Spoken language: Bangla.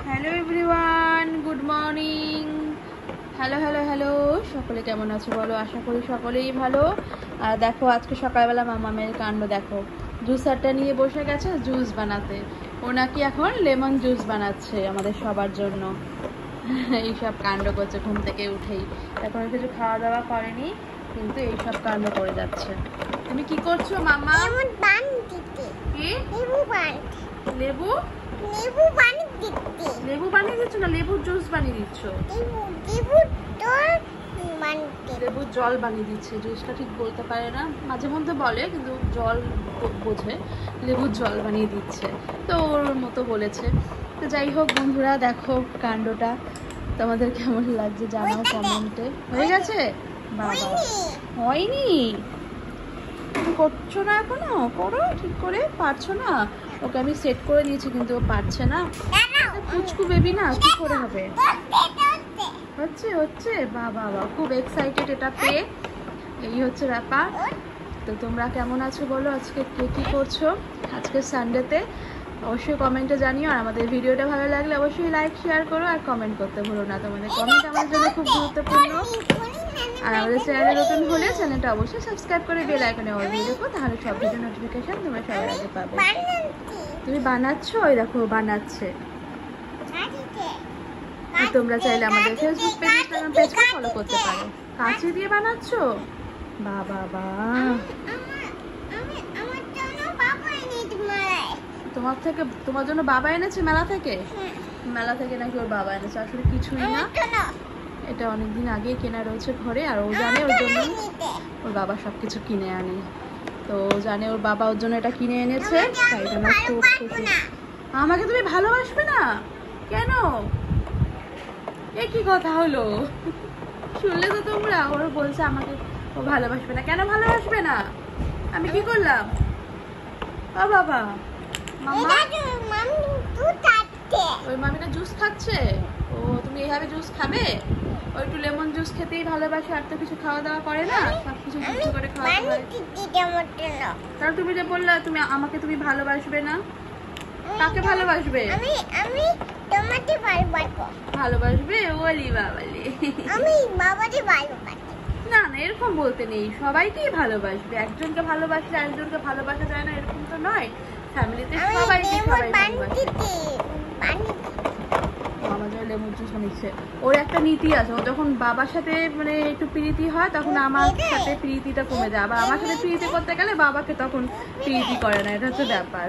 Hello everyone, good morning. Hello hello hello, সকলে কেমন আছো বলো? আশা করি সকলেই ভালো। আর দেখো আজকে সকালবেলা মামামের কাণ্ড দেখো, জুসারটা নিয়ে বসে গেছে জুস বানাতে। ও নাকি এখন লেমন জুস বানাচ্ছে আমাদের সবার জন্য। এইসব কাণ্ড করছে ঘুম থেকে উঠেই। এখন কিছু খাওয়া দাওয়া করেনি, কিন্তু এইসব কাণ্ড করে যাচ্ছে। তুমি কি করছো মামা? লেবু লেবু বানিয়ে দিচ্ছ না লেবুর জুস বানিয়ে দিচ্ছ? লেবুর জল বানিয়ে দিচ্ছে, জুসটা ঠিক বলতে পারে না, মাঝে মধ্যে বলে কিন্তু জল বোঝে। লেবুর জল বানিয়ে দিচ্ছে, তো ওর মতো বলেছে। তো যাই হোক বন্ধুরা, দেখো কাণ্ডটা তোমাদের কেমন লাগছে জানাও কমেন্টে। হয়ে গেছে? বাবা হয়নি, তুমি করছো না এখনো? করো ঠিক করে, পারছো না? ওকে আমি সেট করে দিয়েছি কিন্তু ও পারছে না। পুচকু বেবি না, কি করে হবে? হচ্ছে হচ্ছে, বাবা বাবা খুব এক্সাইটেড এটা পেয়ে। এই হচ্ছে ব্যাপার। তো তোমরা কেমন আছো বলো? আজকে কে কী করছো আজকে সানডেতে? অবশ্যই কমেন্টে জানিও। আর আমাদের ভিডিওটা ভালো লাগলে অবশ্যই লাইক শেয়ার করো, আর কমেন্ট করতে ভুলো না। তোমাদের কমেন্ট আমার জন্য খুব গুরুত্বপূর্ণ। আর আমাদের চ্যানেলে নতুন হলে চ্যানেলটা অবশ্যই সাবস্ক্রাইব করে বেল আইকনে অল দিয়ে রেখো, তাহলে সব ভিডিও নোটিফিকেশন তোমরা সবার আগে পাবে। তুমি বানাচ্ছো? ওই দেখো বানাচ্ছে। তোমরা চাইলে আমাদের ফেসবুক পেজ, ইনস্টাগ্রাম পেজকে ফলো করতে পারো। কাঁচি দিয়ে বানাচ্ছো? বাবা বা, তোমার জন্য বাবা এনেছে মেলা থেকে? মেলা থেকে নাকি ওর বাবা এনেছে? আসলে কিছুই না, এটা অনেকদিন আগে কেনা রয়েছে ঘরে। আর ও জানে ওর জন্য ওর বাবা সবকিছু কিনে আনে, তো ও জানে ওর বাবা ওর জন্য এটা কিনে এনেছে। তাই জন্য খুব খুশি। আমাকে তুমি ভালোবাসবে না কেন? এ কি কথা হলো? শুনলে তো তোমরা? ওর বলছে আমাকে ও ভালোবাসবে না। কেন ভালোবাসবে না? আমি কি করলাম? ও বাবা, ওই মামিটা জুস খাচ্ছে। ও তুমি এইভাবে জুস খাবে? ও একটু লেমন জুস খেতেই ভালোবাসে, আর তো কিছু খাওয়া দাওয়া করে না, সবকিছু জুস করে খাওয়া হয়। তাহলে তুমি যে বললা তুমি আমাকে তুমি ভালোবাসবে না, কাকে ভালোবাসবে? আমি তোমাকে ভালোবাসবো। ভালোবাসবে? ওলি বাবালি, আমি বাবাকে ভালোবাসি। না না, এরকম বলতে নেই, সবাইকেই ভালোবাসবে। একজনকে ভালোবাসলে আরেকজনকে ভালোবাসা যায় না এরকম তো নয়। ফ্যামিলিতে সবাইকে সবাই ভালোবাসে। আমার জন্য লেবু জুস নিচ্ছে। ওর একটা নীতি আছে, ও যখন বাবার সাথে মানে একটু প্রীতি হয় তখন আমার সাথে প্রীতিটা কমে যায়, আবার আমার সাথে প্রীতি করতে গেলে বাবাকে তখন প্রীতি করে না। এটা হচ্ছে ব্যাপার।